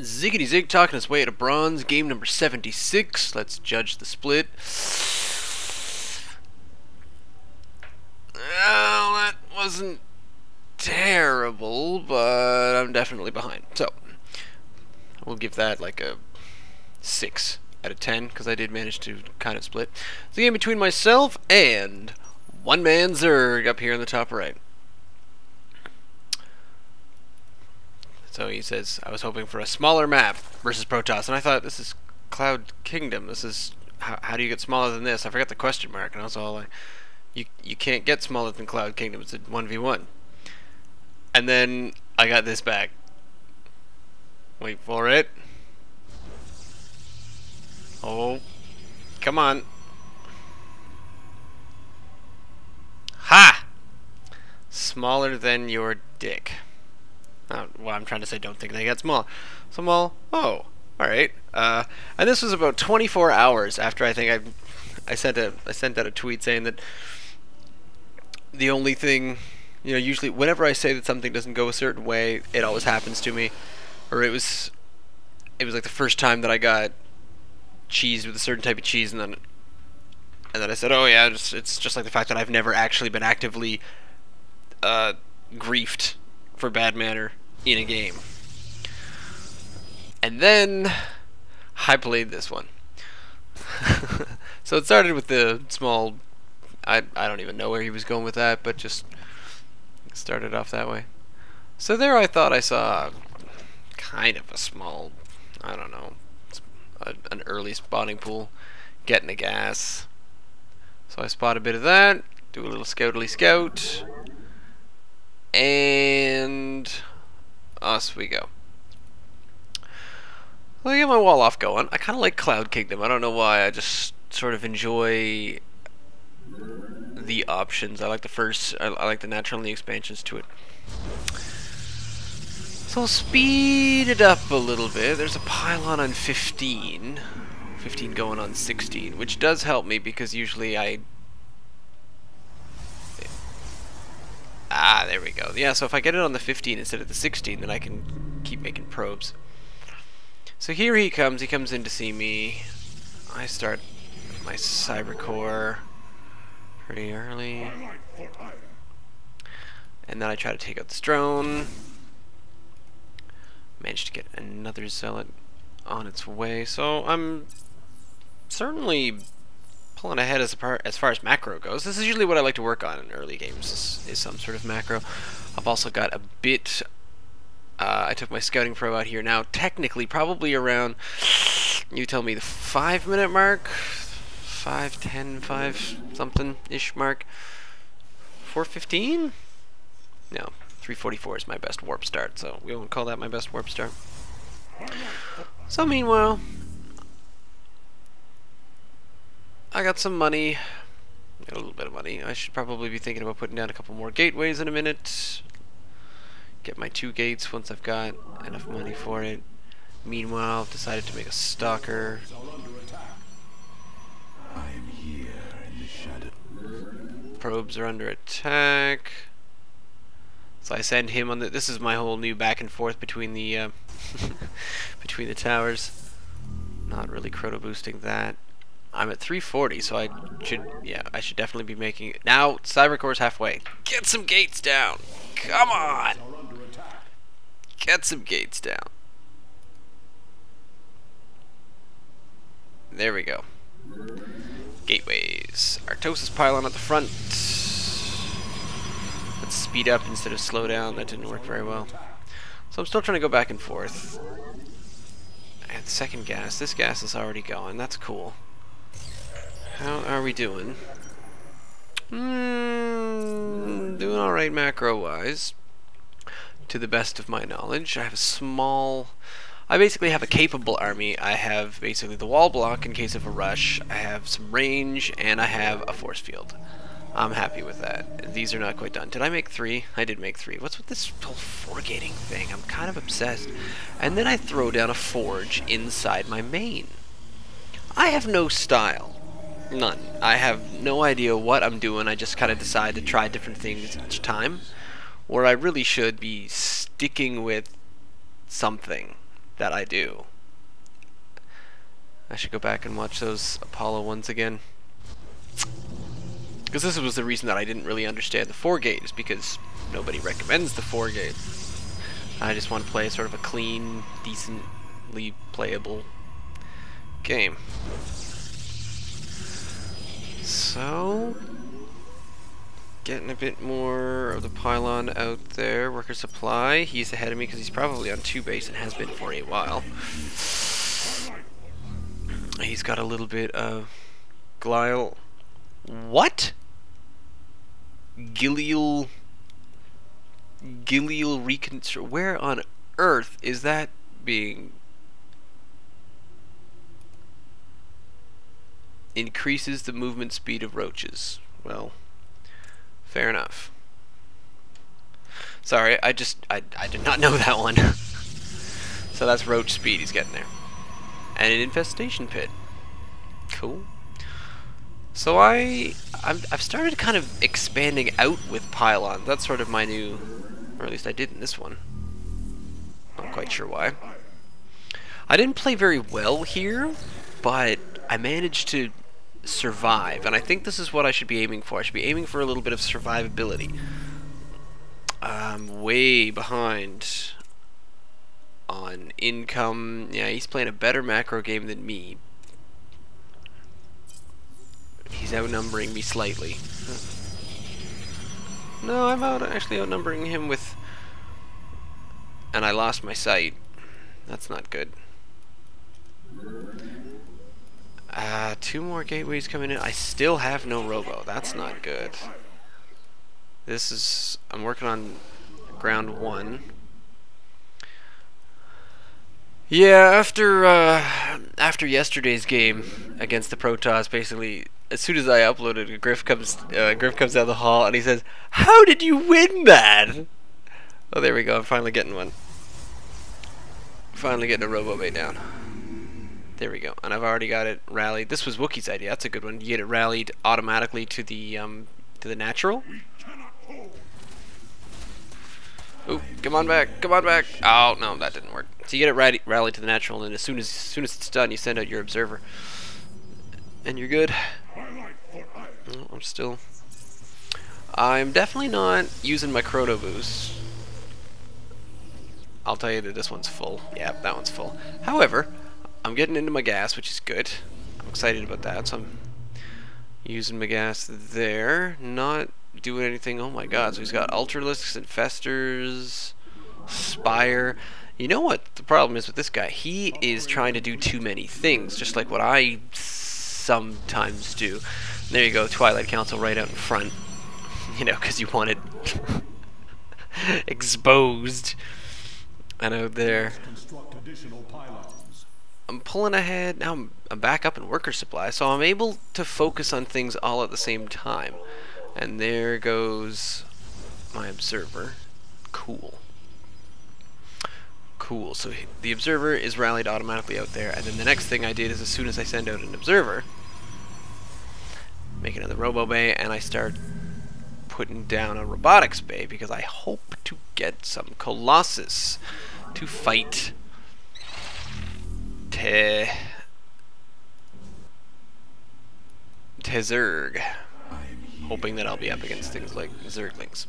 Ziggity Zig talking his way to bronze, game number 76. Let's judge the split. Well, that wasn't terrible, but I'm definitely behind. So, we'll give that like a 6 out of 10, because I did manage to kind of split. It's a game between myself and onemanzerg up here in the top right. So he says, I was hoping for a smaller map versus Protoss, and I thought, this is Cloud Kingdom. This is, how do you get smaller than this? I forgot the question mark, and I was all like, you can't get smaller than Cloud Kingdom. It's a 1v1. And then I got this back. Wait for it. Oh, come on. Ha! Smaller than your dick. Well, I'm trying to say don't think they get small. Small. Oh, alright. And this was about 24 hours after I think I sent out a tweet saying that the only thing, you know, usually whenever I say that something doesn't go a certain way, it always happens to me. Or it was like the first time that I got cheese with a certain type of cheese, and then I said, oh yeah, it's just like the fact that I've never actually been actively griefed for bad manner in a game. And then I played this one. So it started with the small, I don't even know where he was going with that, but just started off that way. So there I thought I saw kind of a small, I don't know, an early spawning pool, getting a gas. So I spot a bit of that, do a little scoutly scout, and us we go. Well, I get my wall off going. I kind of like Cloud Kingdom. I don't know why. I just sort of enjoy the options. I like the first. I like the natural and the expansions to it. So we'll speed it up a little bit. There's a pylon on 15. 15 going on 16, which does help me because usually there we go. Yeah, so if I get it on the 15 instead of the 16, then I can keep making probes. So here he comes in to see me. I start my cyber core pretty early. And then I try to take out this drone. Managed to get another zealot on its way. So I'm certainly pulling ahead as far as macro goes. This is usually what I like to work on in early games, is some sort of macro. I've also got a bit, I took my scouting probe out here now, technically probably around, you tell me, the 5-minute mark? 5, 10, 5 something-ish mark? 4:15? No, 3:44 is my best warp start, so we won't call that my best warp start. So meanwhile, I got some money, got a little bit of money. I should probably be thinking about putting down a couple more gateways in a minute. Get my 2 gates once I've got enough money for it. Meanwhile, I've decided to make a stalker. I am here in the shadow. Probes are under attack. So I send him on the. This is my whole new back and forth between the between the towers. Not really chrono boosting that. I'm at 340, so I should definitely be making it. Now, Cybercore's halfway. Get some gates down. Come on. Get some gates down. There we go. Gateways. Artosis pylon at the front. Let's speed up instead of slow down. That didn't work very well. So I'm still trying to go back and forth. And second gas. This gas is already going. That's cool. How are we doing? Doing alright macro-wise, to the best of my knowledge. I have a small... I basically have a capable army. I have basically the wall block in case of a rush. I have some range, and I have a force field. I'm happy with that. These are not quite done. Did I make 3? I did make 3. What's with this whole forgating thing? I'm kind of obsessed. And then I throw down a forge inside my main. I have no style. None. I have no idea what I'm doing. I just kind of decide to try different things each time, where I really should be sticking with something. that I do. I should go back and watch those Apollo ones again. Because this was the reason that I didn't really understand the 4 gate, is because nobody recommends the 4 gate. I just want to play sort of a clean, decently playable game. So, getting a bit more of the pylon out there. Worker supply. He's ahead of me because he's probably on 2 base and has been for a while. He's got a little bit of glial. What? Gilial reconstruct. Where on earth is that being? Increases the movement speed of roaches. Well, fair enough. Sorry, I did not know that one. So that's roach speed he's getting there. And an infestation pit. Cool. So I've started kind of expanding out with pylon. That's sort of my new, or at least I did in this one. Not quite sure why. I didn't play very well here, but I managed to survive, and I think this is what I should be aiming for. I should be aiming for a little bit of survivability. I'm way behind on income. Yeah, he's playing a better macro game than me. He's outnumbering me slightly. No, I'm actually outnumbering him with... And I lost my sight. That's not good. 2 more gateways coming in. I still have no robo. That's not good. This is... I'm working on ground 1. Yeah, after yesterday's game against the Protoss, basically, as soon as I uploaded, Griff comes down the hall and he says, "How did you win that?" Oh, there we go. I'm finally getting one. Finally getting a robo-bait down. There we go. And I've already got it rallied. This was Wookiee's idea. That's a good one. You get it rallied automatically to the natural. Oop, come on back. Come on back. Oh, no, that didn't work. So you get it rallied to the natural, and as soon as it's done, you send out your observer. And you're good. Oh, I'm definitely not using my chrono boost. I'll tell you that this one's full. Yeah, that one's full. However, I'm getting into my gas, which is good. I'm excited about that, so I'm using my gas there. Not doing anything. Oh my god, so he's got Ultralisks, Infestors, Spire. You know what the problem is with this guy? He is trying to do too many things, just like what I sometimes do. There you go, Twilight Council right out in front. You know, because you want it exposed. And out there. I'm pulling ahead. Now I'm back up in worker supply, so I'm able to focus on things all at the same time. And there goes my observer. Cool. Cool. So the observer is rallied automatically out there, and then the next thing I did is as soon as I send out an observer, make another robo bay, and I start putting down a robotics bay because I hope to get some Colossus to fight THWOB. Hoping that I'll be up against things like Zerglings.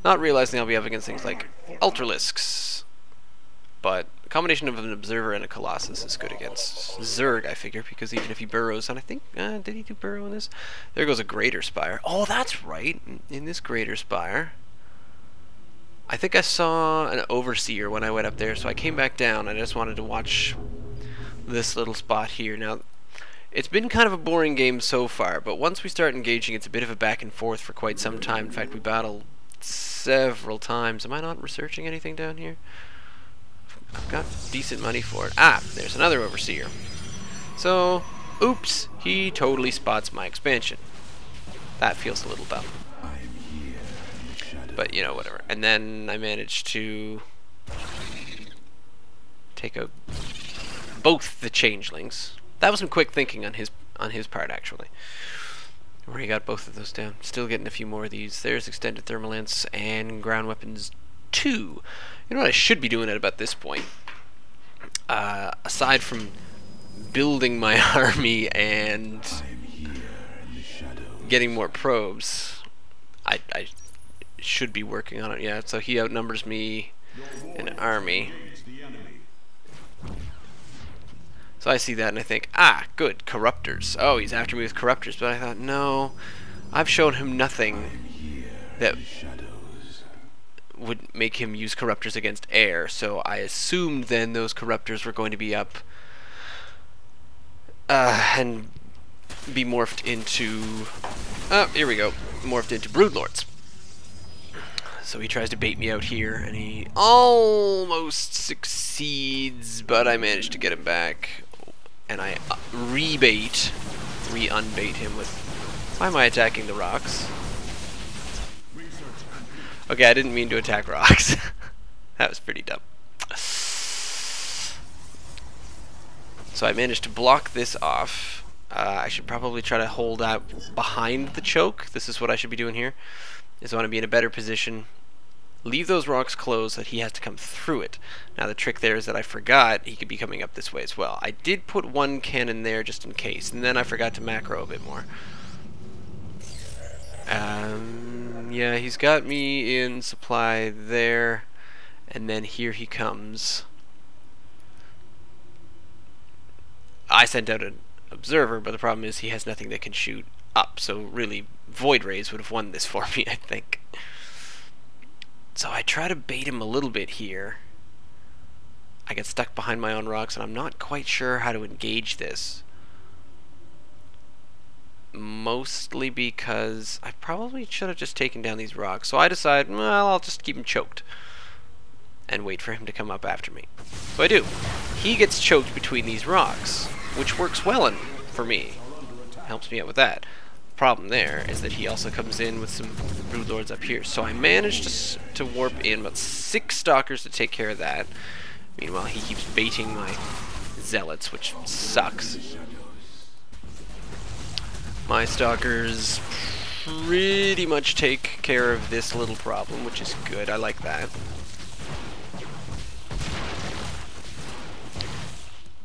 Not realizing I'll be up against things like Ultralisks. But a combination of an Observer and a Colossus is good against Zerg, I figure, because even if he burrows, and I think, did he do burrow in this? There goes a Greater Spire. Oh, that's right. In this Greater Spire, I think I saw an Overseer when I went up there, so I came back down. I just wanted to watch this little spot here. Now, it's been kind of a boring game so far, but once we start engaging, it's a bit of a back and forth for quite some time. In fact, we battle several times. Am I not researching anything down here? I've got decent money for it. Ah, there's another Overseer. So, oops, he totally spots my expansion. That feels a little dumb. But, you know, whatever. And then I managed to take out both the changelings. That was some quick thinking on his part, actually. Where he got both of those down. Still getting a few more of these. There's extended thermal lance and ground weapons 2. You know what I should be doing at about this point? aside from building my army and getting more probes, I should be working on it. Yeah, so he outnumbers me in an army. So I see that and I think, ah, good, corruptors. Oh, he's after me with corruptors. But I thought, no, I've shown him nothing that would make him use corruptors against air. So I assumed then those corruptors were going to be up and be morphed into... Oh, here we go. Morphed into broodlords. So he tries to bait me out here, and he almost succeeds, but I managed to get him back. And I re-unbait him with... Why am I attacking the rocks? Okay, I didn't mean to attack rocks. That was pretty dumb. So I managed to block this off. I should probably try to hold out behind the choke. This is what I should be doing here. Is I want to be in a better position. Leave those rocks closed so that he has to come through it. Now the trick there is that I forgot he could be coming up this way as well. I did put one cannon there just in case, and then I forgot to macro a bit more. Yeah, he's got me in supply there, and then here he comes. I sent out an observer, but the problem is he has nothing that can shoot up, so really Void Rays would have won this for me, I think. So I try to bait him a little bit here. I get stuck behind my own rocks, and I'm not quite sure how to engage this. Mostly because I probably should have just taken down these rocks. So I decide, well, I'll just keep him choked and wait for him to come up after me. So I do. He gets choked between these rocks, which works well for me. Helps me out with that. Problem there is that he also comes in with some broodlords up here. So I managed to warp in about 6 stalkers to take care of that. Meanwhile, he keeps baiting my zealots, which sucks. My stalkers pretty much take care of this little problem, which is good. I like that.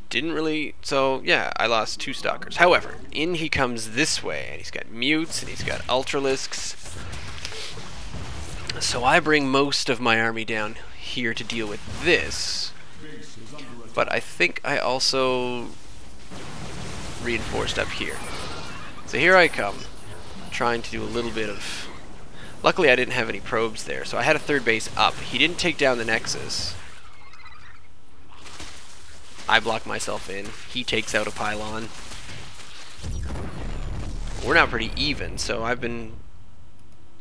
Didn't really... So, yeah, I lost 2 stalkers. However, in he comes this way, and he's got mutes, and he's got ultralisks. So I bring most of my army down here to deal with this. But I think I also reinforced up here. So here I come, trying to do a little bit of... Luckily I didn't have any probes there, so I had a 3rd base up. He didn't take down the Nexus. I block myself in. He takes out a pylon. We're now pretty even, so I've been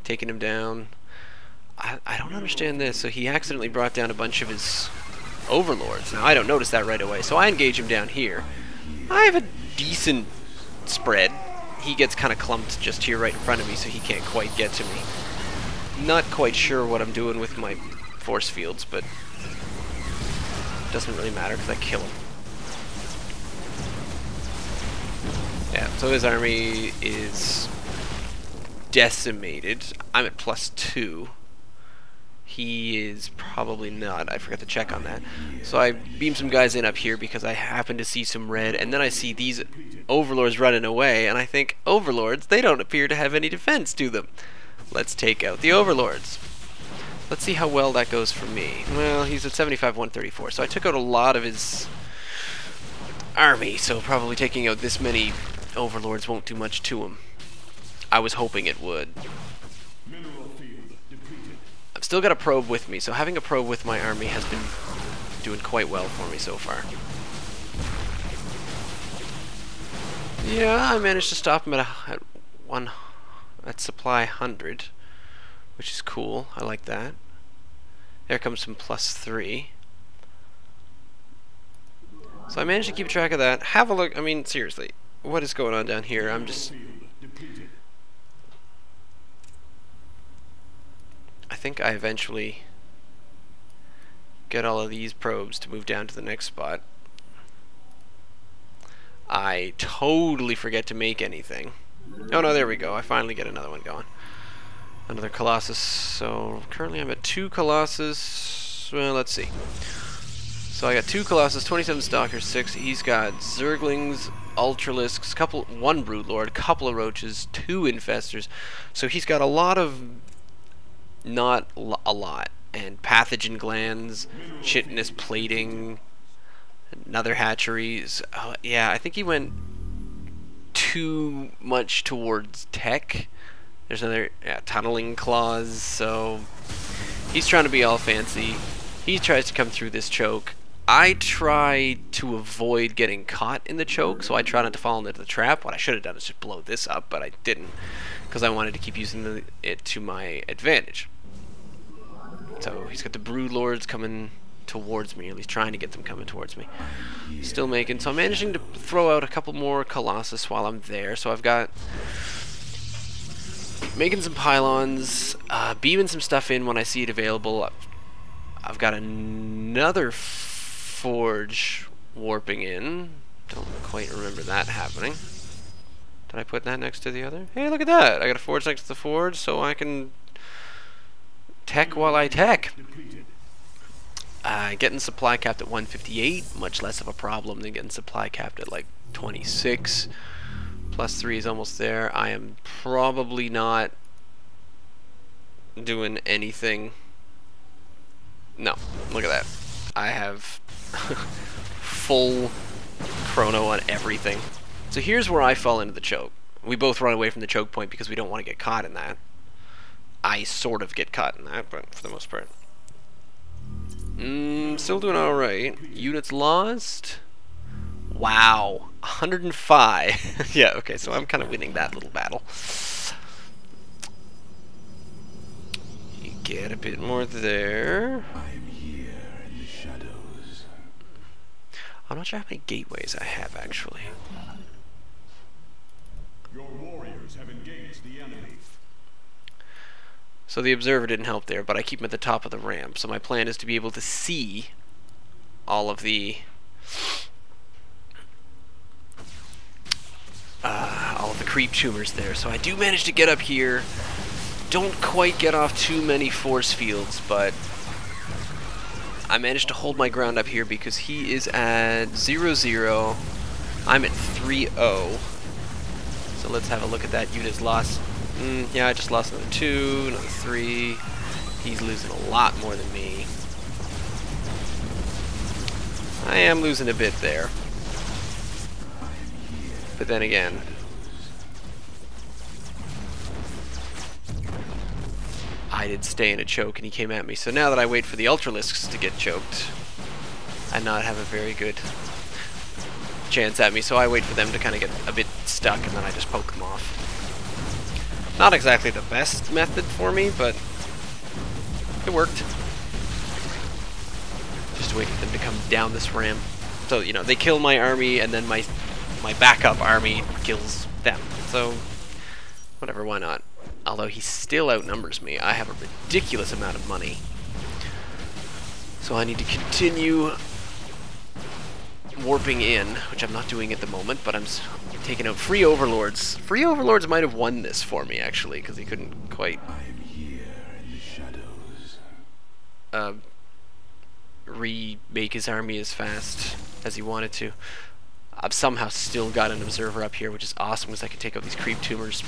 taking him down. I don't understand this. So he accidentally brought down a bunch of his overlords. Now I don't notice that right away, so I engage him down here. I have a decent spread. He gets kind of clumped just here right in front of me, so he can't quite get to me. Not quite sure what I'm doing with my force fields, but it doesn't really matter because I kill him. Yeah, so his army is decimated. I'm at +2. He is probably not. I forgot to check on that. So I beam some guys in up here because I happen to see some red, and then I see these overlords running away, and I think, overlords, they don't appear to have any defense to them. Let's take out the overlords. Let's see how well that goes for me. Well, he's at 75, 134, so I took out a lot of his army, so probably taking out this many overlords won't do much to him. I was hoping it would. I've still got a probe with me, so having a probe with my army has been doing quite well for me so far. Yeah, I managed to stop him at supply 100, which is cool. I like that. There comes some +3. So I managed to keep track of that. Have a look. I mean, seriously, what is going on down here? I think I eventually get all of these probes to move down to the next spot. I totally forget to make anything. Oh no, there we go. I finally get another one going. Another Colossus. So currently I'm at 2 Colossus. Well, let's see. So I got 2 Colossus, 27 Stalkers, 6. He's got Zerglings, Ultralisks, one Broodlord, couple of Roaches, 2 Infestors. So he's got a lot of, not a lot, and Pathogen Glands, Chitinous Plating, another Hatcheries. Yeah, I think he went too much towards tech. There's another Tunneling Claws, so he's trying to be all fancy. He tries to come through this choke. I try to avoid getting caught in the choke, so I try not to fall into the trap. What I should have done is just blow this up, but I didn't, because I wanted to keep using it to my advantage. So he's got the Broodlords coming towards me, or at least trying to get them coming towards me. Still making, so I'm managing to throw out a couple more Colossus while I'm there. So I've got making some pylons, beaming some stuff in when I see it available. I've got another forge warping in. Don't quite remember that happening. Did I put that next to the other? Hey, look at that! I got a forge next to the forge, so I can tech while I tech. Getting supply capped at 158, much less of a problem than getting supply capped at like 26. Plus 3 is almost there. I am probably not doing anything. No, look at that. I have full chrono on everything. So here's where I fall into the choke. We both run away from the choke point because we don't want to get caught in that. I sort of get caught in that, but for the most part. Still doing alright. Units lost. Wow. 105. Yeah, okay, so I'm kind of winning that little battle. You get a bit more there. I'm here in the shadows. I'm not sure how many gateways I have, actually. Your warriors have engaged the enemy. So the observer didn't help there, but I keep him at the top of the ramp. So my plan is to be able to see all of the creep tumors there. So I do manage to get up here. Don't quite get off too many force fields, but I managed to hold my ground up here because he is at 0-0. I'm at 3-0. So let's have a look at that. Units lost. Yeah, I just lost another 2, another 3. He's losing a lot more than me. I am losing a bit there. But then again, I did stay in a choke and he came at me. So now that I wait for the Ultralisks to get choked and not have a very good chance at me, so I wait for them to kind of get a bit stuck and then I just poke them off. Not exactly the best method for me, but it worked. Just wait for them to come down this ramp. So, you know, they kill my army and then my backup army kills them. So, whatever, why not? Although he still outnumbers me. I have a ridiculous amount of money. So I need to continue warping in, which I'm not doing at the moment, but I'm taking out free overlords. Free overlords might have won this for me, actually, because he couldn't quite I'm here in the shadows. remake his army as fast as he wanted to. I've somehow still got an observer up here, which is awesome because I can take out these creep tumors.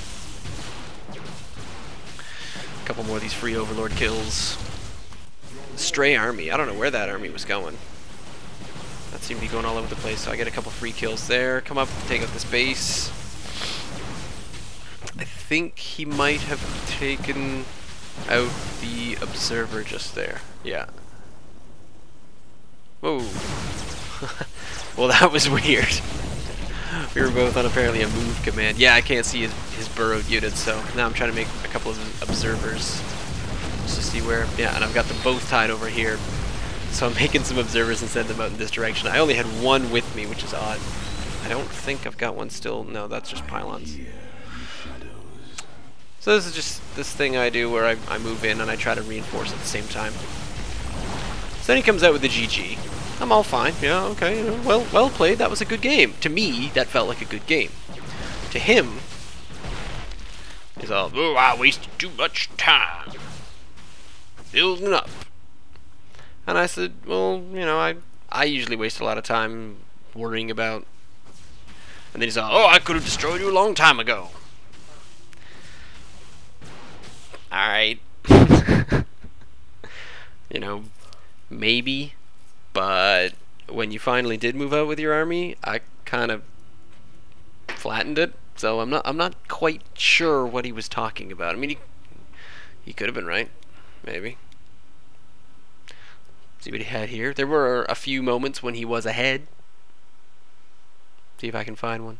A couple more of these free overlord kills. Stray army. I don't know where that army was going. That seemed to be going all over the place, so I get a couple free kills there. Come up, take out this base. I think he might have taken out the observer just there. Yeah. Whoa. Well, that was weird. We were both on apparently a move command. Yeah, I can't see his burrowed units, so now I'm trying to make a couple of observers just to see where. Yeah, and I've got them both tied over here. So I'm making some observers and send them out in this direction. I only had one with me, which is odd. I don't think I've got one still. No, that's just pylons. So this is just this thing I do where I move in and I try to reinforce at the same time. So then he comes out with the GG. I'm all fine. Yeah, okay. Well played. That was a good game. To me, that felt like a good game. To him, he's all, oh, I wasted too much time building up. And I said, well, you know, I usually waste a lot of time worrying about. And then he's all, oh, I could have destroyed you a long time ago. Alright. You know, maybe. But when you finally did move out with your army, I kind of flattened it. So I'm not quite sure what he was talking about. I mean, he could have been right. Maybe. See what he had here. There were a few moments when he was ahead. See if I can find one.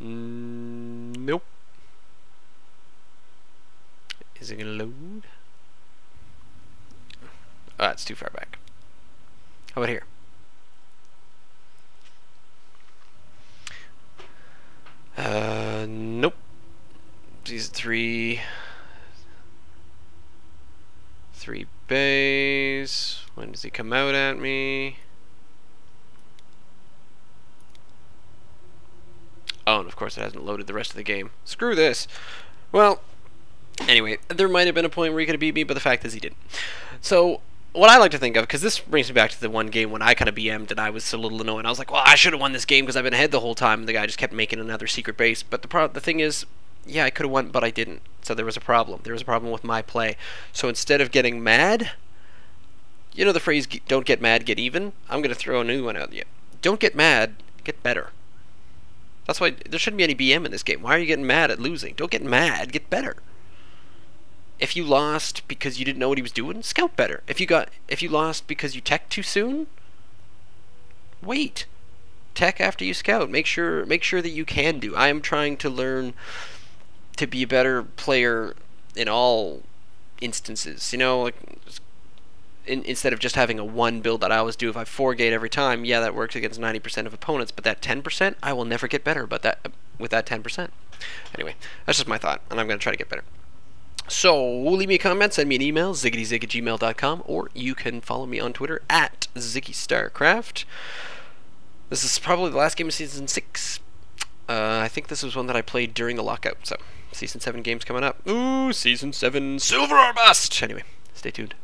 Nope. Is it gonna load? Oh, it's too far back. How about here? Nope. These three bays. When does he come out at me? Oh, and of course it hasn't loaded the rest of the game. Screw this. Well, anyway, there might have been a point where he could have beat me, but the fact is he didn't. So, what I like to think of, because this brings me back to the one game when I kind of BM'd and I was a little annoyed. I was like, well, I should have won this game because I've been ahead the whole time, and the guy just kept making another secret base. But the thing is, yeah, I could have won, but I didn't. So there was a problem. There was a problem with my play. So instead of getting mad, you know the phrase, don't get mad, get even? I'm going to throw a new one at you. Don't get mad, get better. That's why there shouldn't be any BM in this game. Why are you getting mad at losing? Don't get mad, get better. If you lost because you didn't know what he was doing, scout better. If you lost because you tech too soon, wait. Tech after you scout. Make sure that you can do. I am trying to learn to be a better player in all instances. You know, like instead of just having a one build that I always do. If I 4-gate every time, yeah, that works against 90% of opponents. But that 10%, I will never get better. But with that 10%. Anyway, that's just my thought, and I'm going to try to get better. So, leave me a comment, send me an email, ziggityzig@gmail.com, or you can follow me on Twitter at ZiggyStarcraft. This is probably the last game of Season 6. I think this was one that I played during the lockout, so Season 7 games coming up. Ooh, Season 7, Silver or Bust! Anyway, stay tuned.